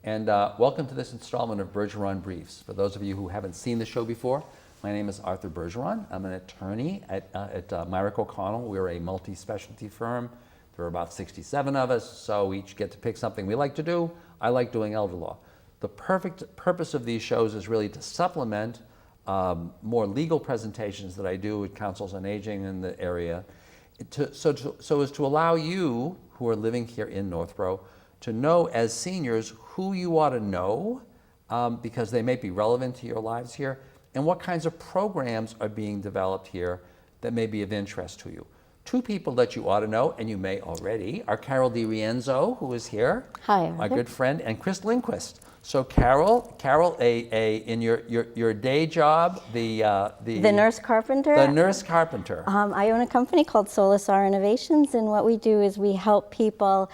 And welcome to this installment of Bergeron Briefs. For those of you who haven't seen the show before, my name is Arthur Bergeron. I'm an attorney at Myrick O'Connell. We're a multi-specialty firm. There are about 67 of us, so we each get to pick something we like to do. I like doing elder law. The perfect purpose of these shows is really to supplement more legal presentations that I do with councils on aging in the area, so as to allow you who are living here in Northborough to know as seniors who you ought to know because they may be relevant to your lives here, and what kinds of programs are being developed here that may be of interest to you. Two people that you ought to know, and you may already, are Carol DeRienzo, who is here. Hi, my good friend, and Chris Lindquist. So Carol, in your day job, the nurse carpenter. The nurse carpenter. I own a company called Solisar Innovations, and what we do is we help people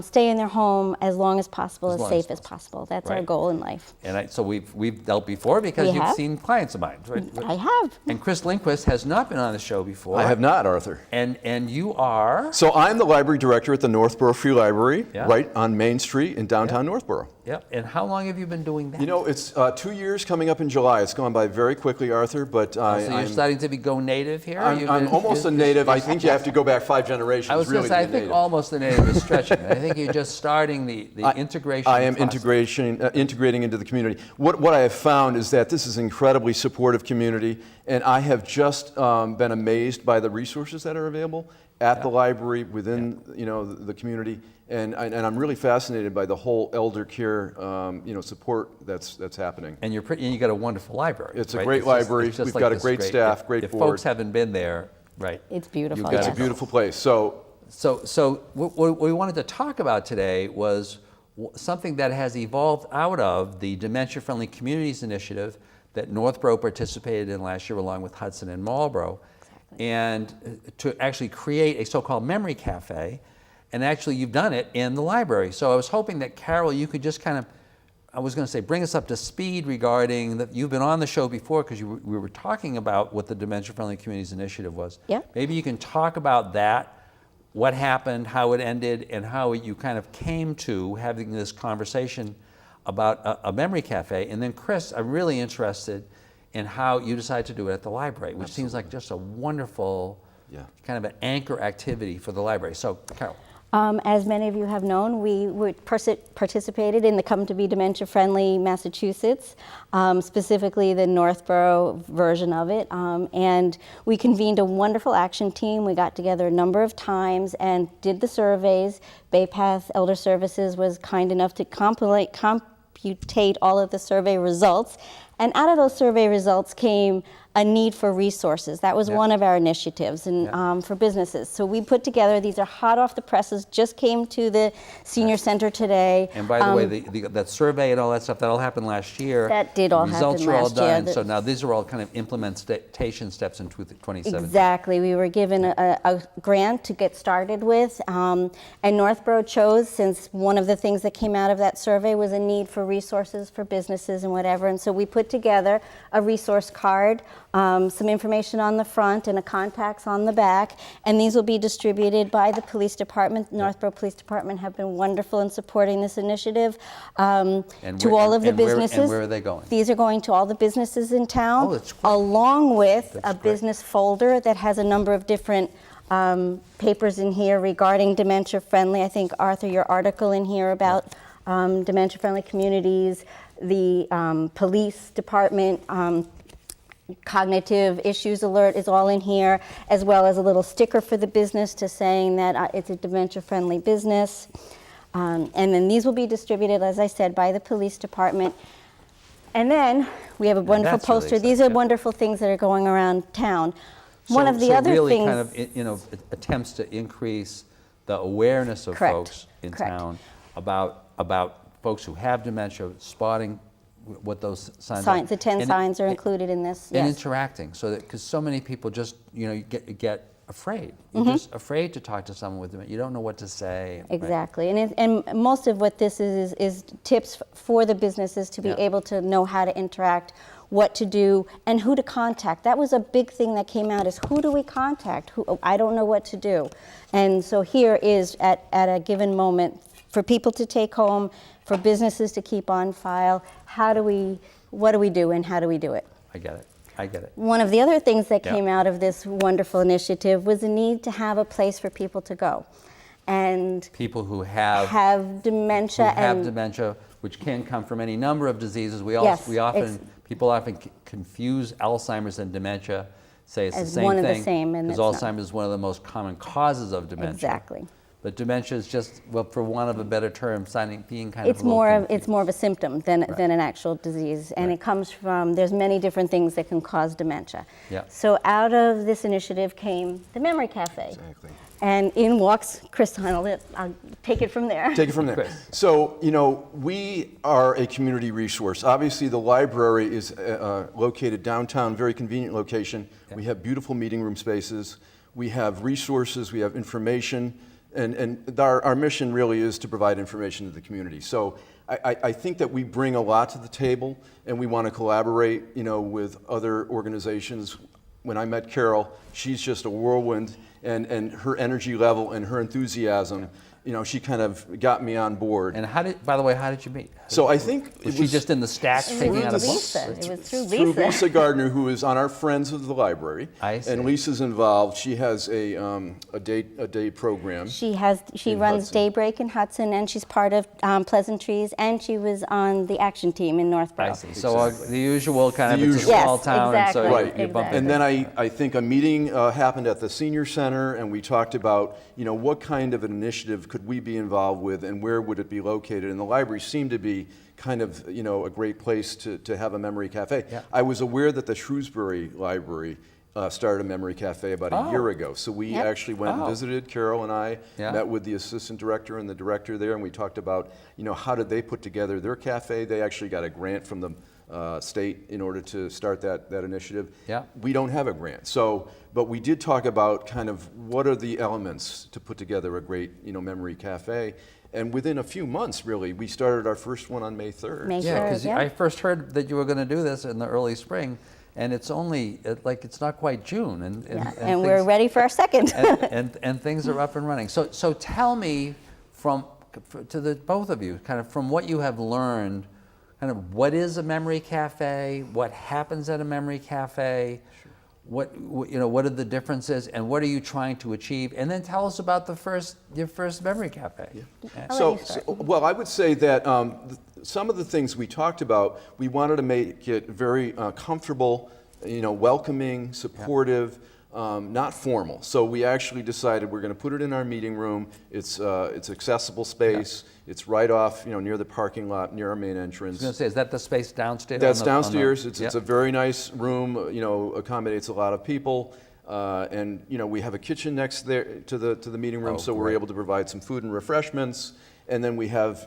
stay in their home as long as possible, as safe as possible. That's our goal in life. And so we've dealt before because you've seen clients of mine. Right? I have. And Chris Lindquist has not been on the show before. I have not, Arthur. And you are? So I'm the library director at the Northborough Free Library, right on Main Street in downtown Northborough. Yep. And how long have you been doing that? You know, it's 2 years coming up in July. It's gone by very quickly, Arthur, but so you're starting to go native here? I'm almost a native. I think you have to go back 5 generations. I was going to say, I think almost a native is stretching. I think you're just starting the integration I am process. integrating into the community. What I have found is that this is an incredibly supportive community, and I have just been amazed by the resources that are available at the library, within the community. And I'm really fascinated by the whole elder care, support that's happening. And you got a wonderful library. It's a great library. We've got a great staff, great board. If folks haven't been there, right? It's beautiful. It's a beautiful place. So what we wanted to talk about today was something that has evolved out of the Dementia Friendly Communities Initiative that Northborough participated in last year along with Hudson and Marlborough, and to actually create a so-called memory cafe. And actually, you've done it in the library. So I was hoping that, Carol, you could just kind of, I was going to say, bring us up to speed regarding that. You've been on the show before because we were talking about what the Dementia Friendly Communities Initiative was. Yeah. Maybe you can talk about that, what happened, how it ended, and how you kind of came to having this conversation about a memory cafe. And then, Chris, I'm really interested in how you decided to do it at the library, which seems like just a wonderful kind of an anchor activity for the library. So, Carol. As many of you have known, we participated in the Come to Be Dementia Friendly Massachusetts, specifically the Northborough version of it. And we convened a wonderful action team. We got together a number of times and did the surveys. Bay Path Elder Services was kind enough to computate all of the survey results. And out of those survey results came a need for resources. That was one of our initiatives and for businesses. So we put together, these are hot off the presses, just came to the senior center today. And by the way, that survey and all that stuff, that all happened last year. That did all happen last year. Results are all done, so now these are all kind of implementation steps in 2017. Exactly, we were given a grant to get started with, and Northborough chose, since one of the things that came out of that survey was a need for resources for businesses and whatever, and so we put together a resource card, some information on the front and a contacts on the back, and these will be distributed by the police department. Northborough Police Department have been wonderful in supporting this initiative to all of the businesses. And where are they going? These are going to all the businesses in town, along with a business folder that has a number of different papers in here regarding dementia friendly. I think, Arthur, your article in here about dementia friendly communities, the police department, cognitive issues alert is all in here, as well as a little sticker for the business to saying that it's a dementia-friendly business. And then these will be distributed, as I said, by the police department. And then we have a wonderful poster. These are wonderful things that are going around town. One of the other really things, kind of attempts to increase the awareness of folks in town about folks who have dementia, spotting what those signs are. The 10 signs are included in this. And interacting, so that, because so many people just, get afraid. You're just afraid to talk to someone with dementia. You don't know what to say. Exactly, and most of what this is tips for the businesses to be able to know how to interact, what to do, and who to contact. That was a big thing that came out, is who do we contact? I don't know what to do. And so here is, at a given moment, for people to take home, for businesses to keep on file. What do we do and how do we do it? I get it. I get it. One of the other things that Yeah. came out of this wonderful initiative was the need to have a place for people to go. And People who have dementia which can come from any number of diseases. Yes, People often confuse Alzheimer's and dementia, say it's the As same one of thing. the same, and because it's not. Alzheimer's is one of the most common causes of dementia. Exactly. But dementia is just, well, for want of a better term, being kind of It's a little more confused. of a symptom than an actual disease, and it comes from, there's many different things that can cause dementia. Yeah. So out of this initiative came the Memory Cafe. Exactly. And in walks Chris. I'll take it from there. Take it from there. Chris. So, we are a community resource. Obviously, the library is located downtown, very convenient location. Yeah. We have beautiful meeting room spaces. We have resources. We have information. And our mission really is to provide information to the community. So I think that we bring a lot to the table, and we want to collaborate, with other organizations. When I met Carol, she's just a whirlwind, and her energy level and her enthusiasm, she kind of got me on board. And by the way, how did you meet? So I think Was she just in the stacks taking out a book? Lisa. It was through through Lisa. Lisa Gardner, who is on our Friends of the Library. I see. And Lisa's involved. She has a day program. She in runs Hudson. Daybreak in Hudson, and she's part of Pleasantries, and she was on the action team in Northborough. I see. So the usual kind of, The it's a usual. small Yes, town, and so exactly, you bump exactly. And then I think a meeting happened at the senior center, and we talked about, what kind of an initiative could we be involved with, and where would it be located? And the library seemed to be kind of, a great place to have a memory cafe. Yeah. I was aware that the Shrewsbury Library started a memory cafe about a year ago. So we Yep. actually went and visited, Carol and I, Yeah. met with the assistant director and the director there, and we talked about, how did they put together their cafe? They actually got a grant from the state in order to start that initiative. Yeah. We don't have a grant. But we did talk about kind of what are the elements to put together a great, memory cafe. And within a few months, really, we started our first one on May 3rd. May Yeah, 3rd, because yeah. I first heard that you were going to do this in the early spring, and it's only, it's not quite June. And we're ready for our second. and things are up and running. So tell me, to the both of you, kind of from what you have learned, kind of what is a memory cafe, what happens at a memory cafe, what are the differences, and what are you trying to achieve? And then tell us about your first memory cafe. Yeah. Well, I would say that some of the things we talked about, we wanted to make it very comfortable, welcoming, supportive, not formal. So we actually decided we're going to put it in our meeting room. It's accessible space. It's right off, near the parking lot, near our main entrance. I was going to say, is that the space downstairs? That's downstairs. It's yeah. a very nice room. Accommodates a lot of people. And we have a kitchen next there to the meeting room, so we're great. able to provide some food and refreshments. And then we have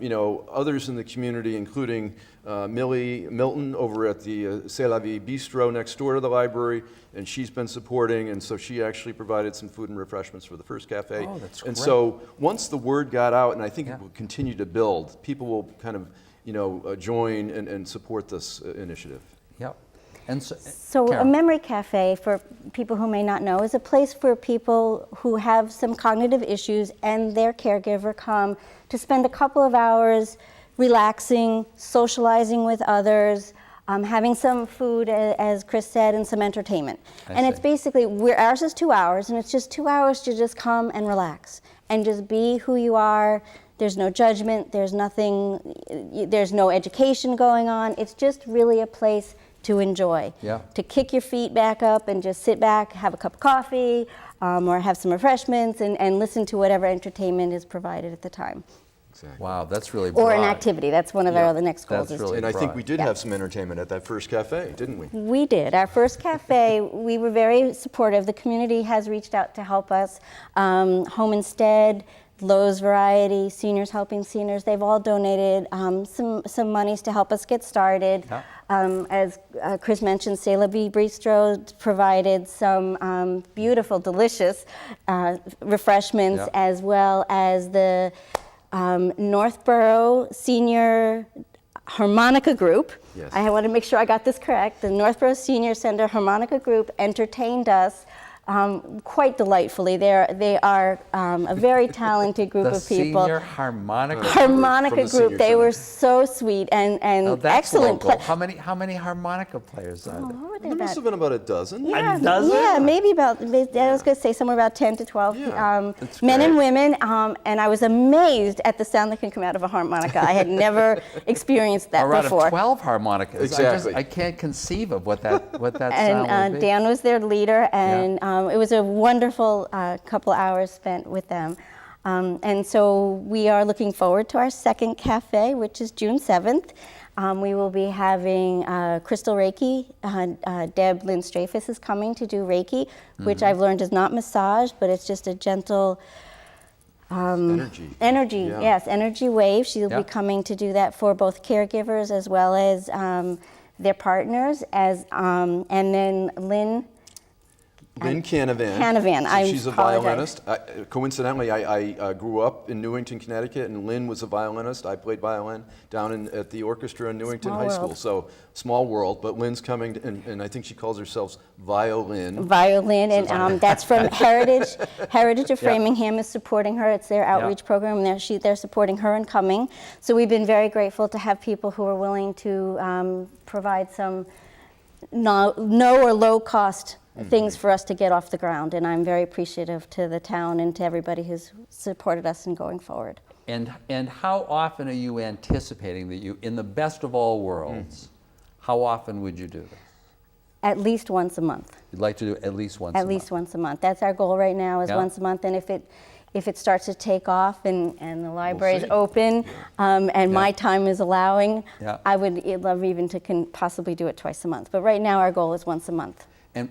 others in the community, including Millie Milton over at the C'est La Vie Bistro next door to the library, and she's been supporting, and so she actually provided some food and refreshments for the first cafe. Oh, that's And great. so once the word got out, and I think Yeah. it will continue to build, people will kind of join and support this initiative. Yep. And So Carol. a memory cafe, for people who may not know, is a place for people who have some cognitive issues and their caregiver come to spend a couple of hours relaxing, socializing with others, having some food, as Chris said, and some entertainment. I It's see. basically, ours is 2 hours, and it's just 2 hours to just come and relax and just be who you are. There's no judgment, there's nothing, there's no education going on. It's just really a place to enjoy. Yeah. To kick your feet back up and just sit back, have a cup of coffee, or have some refreshments and listen to whatever entertainment is provided at the time. Exactly. Wow, that's really broad. Or an activity. That's one of our other next goals. That's is really And I think we did Yeah. have some entertainment at that first cafe, didn't we? We did. Our first cafe, we were very supportive. The community has reached out to help us. Home Instead, Lowe's Variety, Seniors Helping Seniors, they've all donated some monies to help us get started. Yeah. As Chris mentioned, C'est La Vie Bistro provided some beautiful, delicious refreshments, Yeah. as well as the Northborough Senior Harmonica Group. Yes. I want to make sure I got this correct. The Northborough Senior Center Harmonica Group entertained us quite delightfully. They are a very talented group The of people. senior harmonica. Harmonica From the group. senior They center. were so sweet and Oh, that's excellent. local. How many harmonica players are there? What were they There must about? have been about a dozen. Yeah, A dozen? yeah, maybe about. I was going to say somewhere about 10 to 12 Yeah, that's men great. and women, and I was amazed at the sound that can come out of a harmonica. I had never experienced that Or out before. of 12 harmonicas. Exactly. I can't conceive of what that sound would And be. Dan was their leader, and it was a wonderful couple hours spent with them. And so we are looking forward to our second cafe, which is June 7th. We will be having Crystal Reiki. Deb Lynn Strafus is coming to do Reiki, which I've learned is not massage, but it's just a gentle Energy. Yeah. Yes, energy wave. She'll Yeah. be coming to do that for both caregivers as well as their partners. And then Lynn Canavan. Canavan, I She's a apologize. violinist. Coincidentally, I grew up in Newington, Connecticut, and Lynn was a violinist. I played violin down at the orchestra in Newington Small High School. world. So, small world, but Lynn's coming, and I think she calls herself Violin. Violin, and that's from Heritage. Heritage of Framingham is supporting her. It's their outreach program, and they're supporting her in coming. So we've been very grateful to have people who are willing to provide some no or low cost things for us to get off the ground, and I'm very appreciative to the town and to everybody who's supported us in going forward. And how often are you anticipating that in the best of all worlds, how often would you do this? At least once a month. You'd like to do at least once a At month. least once a month. That's our goal right now, is Yeah. once a month. And if it starts to take off and the library is see. open and my time is allowing, Yeah. I would love even to possibly do it twice a month. But right now our goal is once a month.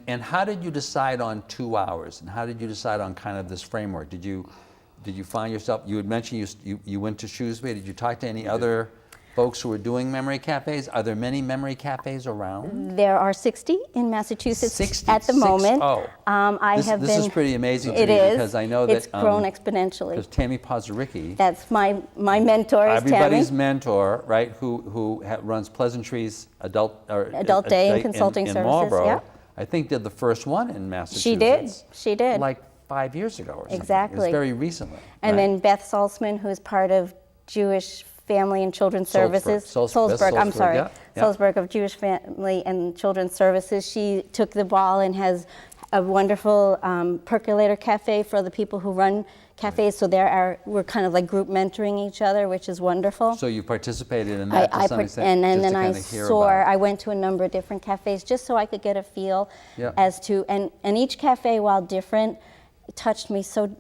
And how did you decide on 2 hours? And how did you decide on kind of this framework? Did you find yourself, you had mentioned you went to Shrewsbury. Did you talk to any other folks who are doing memory cafes? Are there many memory cafes around? There are 60 in Massachusetts 60, at the moment. 60. This is pretty amazing to It me is. because I know that It's grown exponentially. Because Tammy Pozaricki, That's my mentor is everybody's Tammy. mentor, right? Who runs Pleasantries Adult Day and Consulting in Services, Marlborough, yeah. I think did the first one in Massachusetts. She did. Like 5 years ago or something. It Exactly. was very recently. And right? then Beth Salzman, who is part of Jewish Family and Children's Salzburg. Services. Salzburg, I'm sorry. yeah, yeah. Salzburg of Jewish Family and Children's Services. She took the ball and has a wonderful percolator cafe for the people who run cafes. So we're kind of like group mentoring each other, which is wonderful. So you participated in that to some extent, and just then to I kind of hear saw, about it. I went to a number of different cafes just so I could get a feel Yeah. as to, and each cafe, while different, touched me so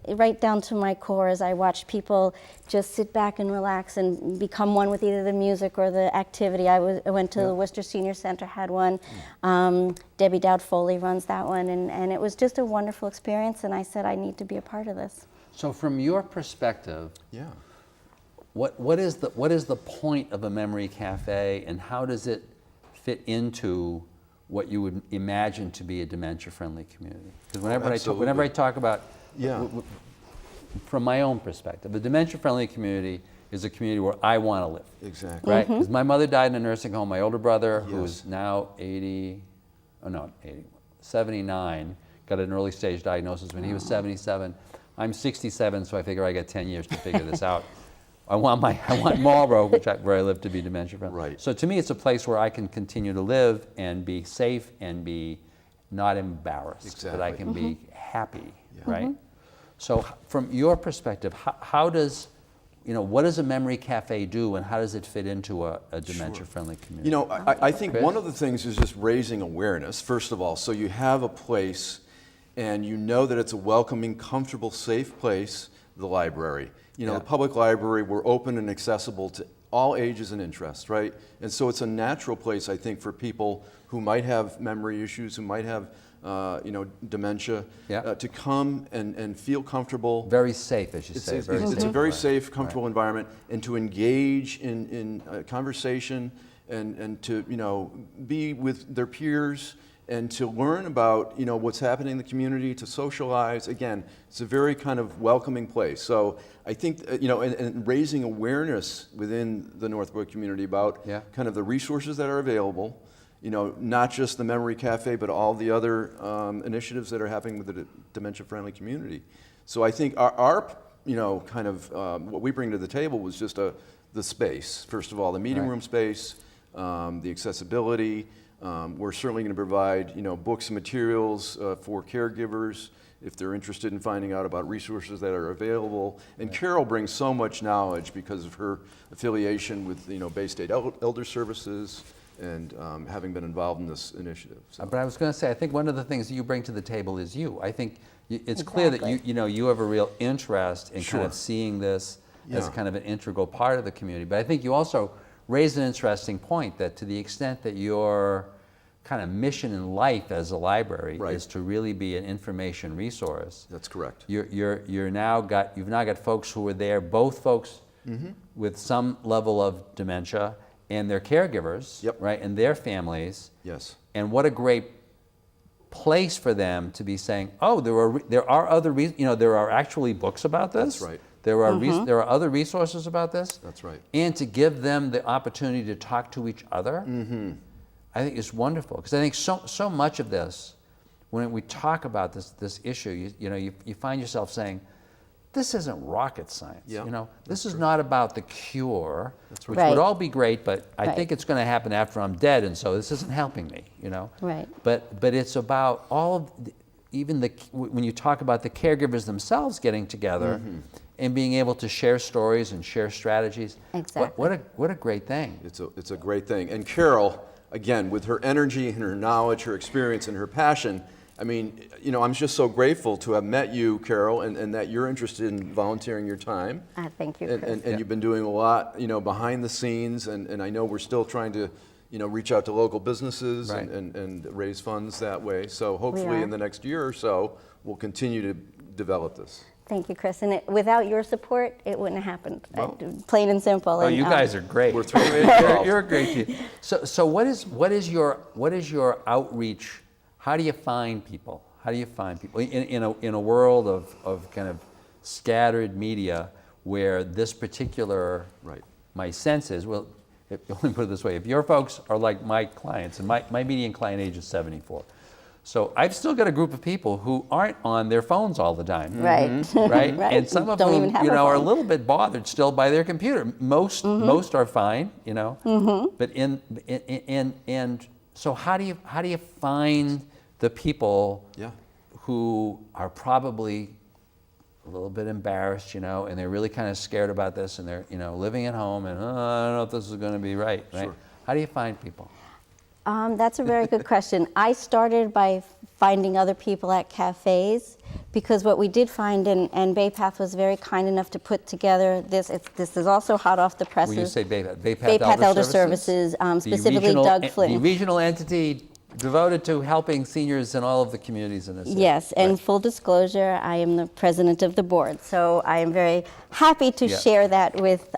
right down to my core as I watched people just sit back and relax and become one with either the music or the activity. I went to the Worcester Senior Center, had one. Debbie Dowd Foley runs that one, and it was just a wonderful experience, and I said I need to be a part of this. So from your perspective, Yeah. what is the point of a memory cafe, and how does it fit into what you would imagine to be a dementia-friendly community? Because whenever I talk about, Yeah. from my own perspective, a dementia-friendly community is a community where I want to live. Exactly. Right? Because my mother died in a nursing home. My older brother, Yes. who's now 79, got an early stage diagnosis when he was 77. I'm 67, so I figure I got 10 years to figure this out. I want Marlborough, where I live, to be dementia-friendly. Right. So to me, it's a place where I can continue to live and be safe and be not embarrassed, but I Exactly. can be happy, Yeah. right? So from your perspective, how does, what does a memory cafe do, and how does it fit into a dementia-friendly community? I think Chris? one of the things is just raising awareness, first of all. So you have a place and you know that it's a welcoming, comfortable, safe place, the library. The public library, we're open and accessible to all ages and interests, right? And so it's a natural place, I think, for people who might have memory issues, who might have dementia, to come and feel comfortable. Very safe, as you say. It's a very safe, comfortable environment, and to engage in conversation and to be with their peers and to learn about what's happening in the community, to socialize. Again, it's a very kind of welcoming place. So I think and raising awareness within the Northborough community about kind of the resources that are available. not just the Memory Cafe, but all the other initiatives that are happening with the dementia-friendly community. So I think our kind of what we bring to the table was just the space. First of all, the meeting room space, the accessibility. We're certainly going to provide, books and materials for caregivers if they're interested in finding out about resources that are available. And Carol brings so much knowledge because of her affiliation with, Bay State Elder Services and having been involved in this initiative. So. But I was going to say, I think one of the things that you bring to the table is you. I think it's clear that you have a real interest in kind of seeing this as kind of an integral part of the community. But I think you also raised an interesting point that to the extent that your kind of mission in life as a library is to really be an information resource. That's correct. You've now got folks who are there, both folks with some level of dementia and their caregivers, right, and their families. Yes. And what a great place for them to be saying, oh, there are other there are actually books about this. That's right. There are other resources about this. That's right. And to give them the opportunity to talk to each other, I think is wonderful. Because I think so much of this, when we talk about this issue, you find yourself saying, this isn't rocket science. This is not about the cure, which would all be great, but I think it's going to happen after I'm dead, and so this isn't helping me. Right. But it's about all of when you talk about the caregivers themselves getting together and being able to share stories and share strategies. Exactly. What a great thing. It's a great thing. And Carol, again, with her energy and her knowledge, her experience and her passion, I mean, I'm just so grateful to have met you, Carol, and that you're interested in volunteering your time. Thank you, Chris. And you've been doing a lot, behind the scenes, and I know we're still trying to, reach out to local businesses and raise funds that way. So hopefully in the next year or so, we'll continue to develop this. Thank you, Chris. And without your support, it wouldn't have happened. Plain and simple. Oh, you guys are great. We're thrilled. You're a great team. So what is your outreach? How do you find people? How do you find people in a world of kind of scattered media where this particular, my sense is, well, let me put it this way, if your folks are like my clients, and my median client age is 74, so I've still got a group of people who aren't on their phones all the time. Right. Right? And some of them, are a little bit bothered still by their computer. Most are fine, But and so how do you find the people who are probably a little bit embarrassed, and they're really kind of scared about this, and they're, living at home, and I don't know if this is going to be right? Sure. How do you find people? That's a very good question. I started by finding other people at cafes, because what we did find, and Bay Path was very kind enough to put together this. This is also hot off the presses. When you say Bay Path, Bay Path Elder Services, specifically Doug Flynn. The regional entity devoted to helping seniors in all of the communities in the city. Yes, and full disclosure, I am the president of the board, so I am very happy to share that with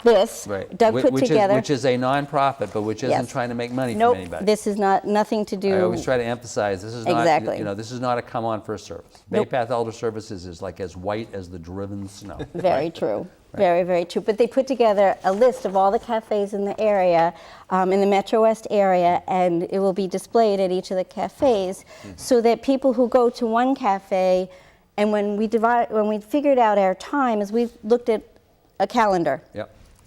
this. Doug put together. Which is a nonprofit, but which isn't trying to make money from anybody. This is nothing to do. I always try to emphasize this is not. This is not a come on for a service. Bay Path Elder Services is like as white as the driven snow. Very true. Very, very true. But they put together a list of all the cafes in the area, in the Metro West area, and it will be displayed at each of the cafes, so that people who go to one cafe, and when we figured out our time, is we looked at a calendar.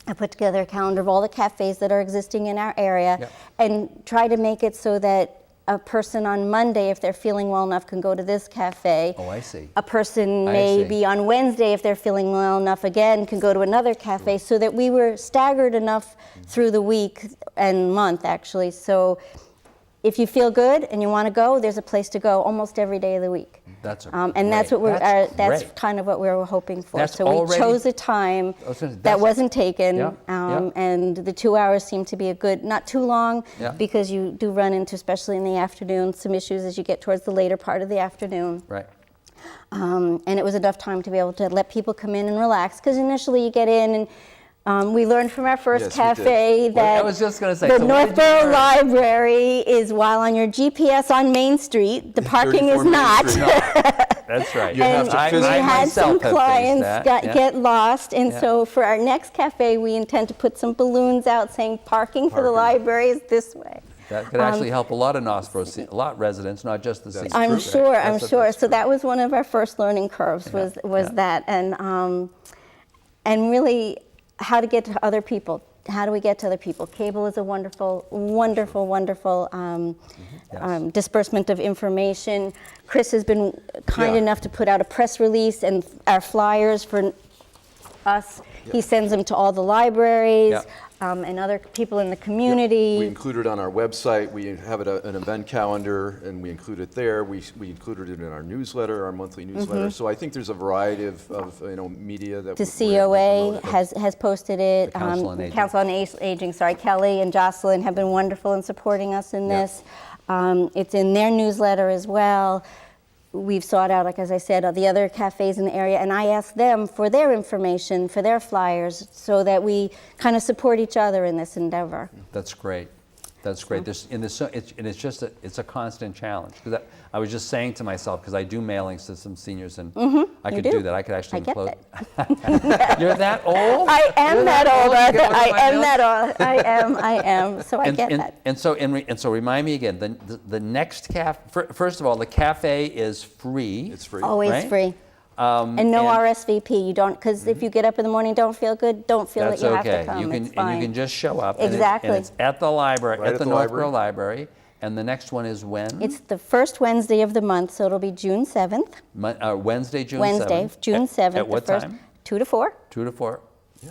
I put together a calendar of all the cafes that are existing in our area, and try to make it so that a person on Monday, if they're feeling well enough, can go to this cafe. Oh, I see. A person maybe on Wednesday, if they're feeling well enough again, can go to another cafe, so that we were staggered enough through the week and month, actually. So if you feel good and you want to go, there's a place to go almost every day of the week. That's and that's what that's kind of what we were hoping for. So we chose a time that wasn't taken, and the 2 hours seemed to be a good, not too long, because you do run into, especially in the afternoon, some issues as you get towards the later part of the afternoon. And it was enough time to be able to let people come in and relax, because initially you get in and we learned from our first cafe that I was just going to say, the Northborough Library is, while on your GPS on Main Street, the parking is not. That's right. You have to physically. We had some clients get lost, and so for our next cafe, we intend to put some balloons out saying parking for the library is this way. That could actually help a lot of Northborough, a lot of residents, not just the seniors. I'm right? sure, I'm That's sure. that's So true. that was one of our first learning curves was yeah. that, and really how to get to other people. How do we get to other people? Cable is a wonderful, wonderful, wonderful Yes. disbursement of information. Chris has been kind Yeah. enough to put out a press release and our flyers for us. He sends them to all the libraries Yeah. and other people in the We community. include it on our website. We have it an event calendar, and we include it there. We included it in our newsletter, our monthly newsletter. So I think there's a variety of media that The we're COA promoting. has posted it. The Council on Aging. Council on Aging, sorry, Kelly and Jocelyn have been wonderful in supporting us in Yeah. this. It's in their newsletter as well. We've sought out, like as I said, the other cafes in the area, and I asked them for their information, for their flyers, so that we kind of support each other in this endeavor. That's great. That's great. It's a constant challenge. Because I was just saying to myself, because I do mailings to some seniors, and I could do. do that. I could actually I get enclose. that. You're that old? I am You're that old, You Arthur. get one of I my am mails? that old. I am. So I get and, that. And so remind me again, the next first of all, the cafe is free. It's free. Always right? free. And no and- RSVP. You don't, because if you get up in the morning, don't feel good, don't feel That's that you have okay. to come. You can It's fine. and you can just show up. Exactly. And it's at the library, Right at at the the Northborough Library. And the next one is when? It's the first Wednesday of the month, so it'll be June 7th. Wednesday, June 7th. Wednesday, June 7th. At what the first, time? 2 to 4. 2 to 4. Yeah.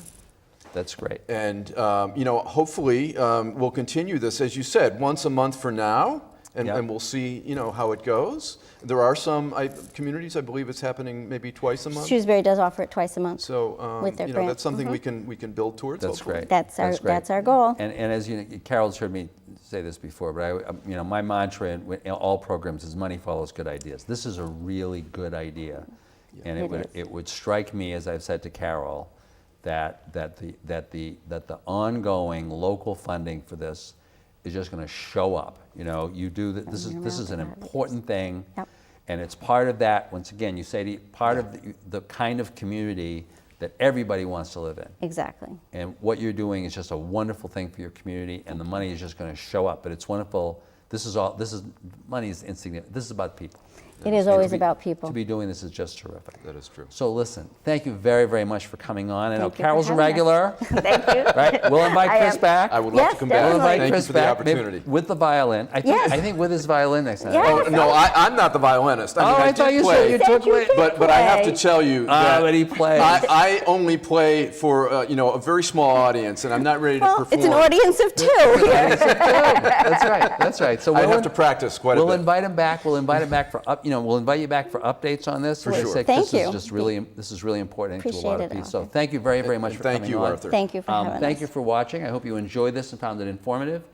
That's great. And, hopefully, we'll continue this, as you said, once a month for now, and, Yeah. and we'll see, how it goes. There are some communities, I believe it's happening maybe twice a month. Shrewsbury does offer it twice a month. So, with their grant. that's something we can build towards. That's hopefully. great. That's our goal. And as you know, Carol's heard me say this before, but my mantra in all programs is money follows good ideas. This is a really good idea, and it would strike me, as I've said to Carol, that the ongoing local funding for this is just going to show up. You do that. This is an important thing. Yep. And it's part of that, once again, you say part of the kind of community that everybody wants to live in. Exactly. And what you're doing is just a wonderful thing for your community, and the money is just going to show up. But it's wonderful. Money is insignificant. This is about people. It is And always to be- about people. To be doing this is just terrific. That is true. So listen, thank you very, very much for coming on. I know Thank you for Carol's a having us. regular, Thank you. right? We'll invite I Chris am. back. I would love Yes, to come definitely. We'll back. invite Thank Chris you for the back, maybe opportunity. with the violin. Yes. I think with his violin next time. Yes. Oh, no, I'm not the violinist. I I thought did you play, said you took you away. did. but I have to play. tell you that But he plays. I only play for a very small audience, and I'm not ready to Well, perform. it's an audience of 2 here. That's right. That's right. So I have to practice quite a We'll bit. invite him back. We'll invite him back for we'll invite you back for updates on this. For As I sure. said, Thank this is you. just this is really important to a lot Appreciate of it, people. So Arthur. thank you very, very much And for thank coming you, on. Arthur. Thank you for having us. Thank you for watching. I hope you enjoyed this and found it informative.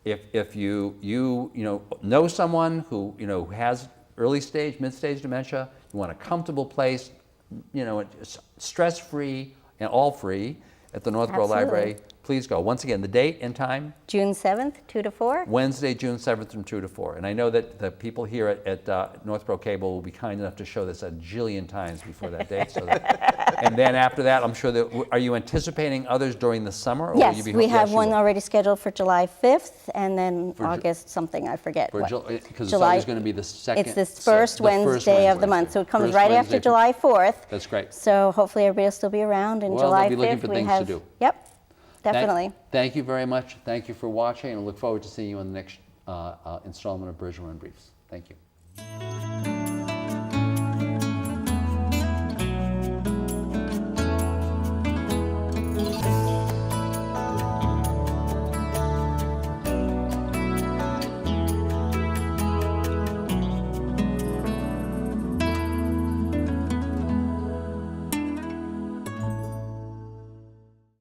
If you know someone who who has early stage, mid stage dementia, you want a comfortable place, stress free and all free at the Northborough Absolutely. Library, please go. Once again, the date and time. June 7th, 2 to 4. Wednesday, June 7th from 2 to 4. And I know that the people here at Northborough Cable will be kind enough to show this a jillion times before that date. And then after that, I'm sure that, are you anticipating others during the summer? Or will you Yes, be we have you one will. already scheduled for July 5th, and then For August something, I forget what. Because it's always going to be the second. It's this first Wednesday of the month, so it comes First right Wednesday after July 4th. That's great. So hopefully everybody will still be around, and Well, July they'll be looking 5th for we things to have. do. Yep, definitely. Thank you very much. Thank you for watching, and I look forward to seeing you on the next installment of Bergeron Briefs. Thank you.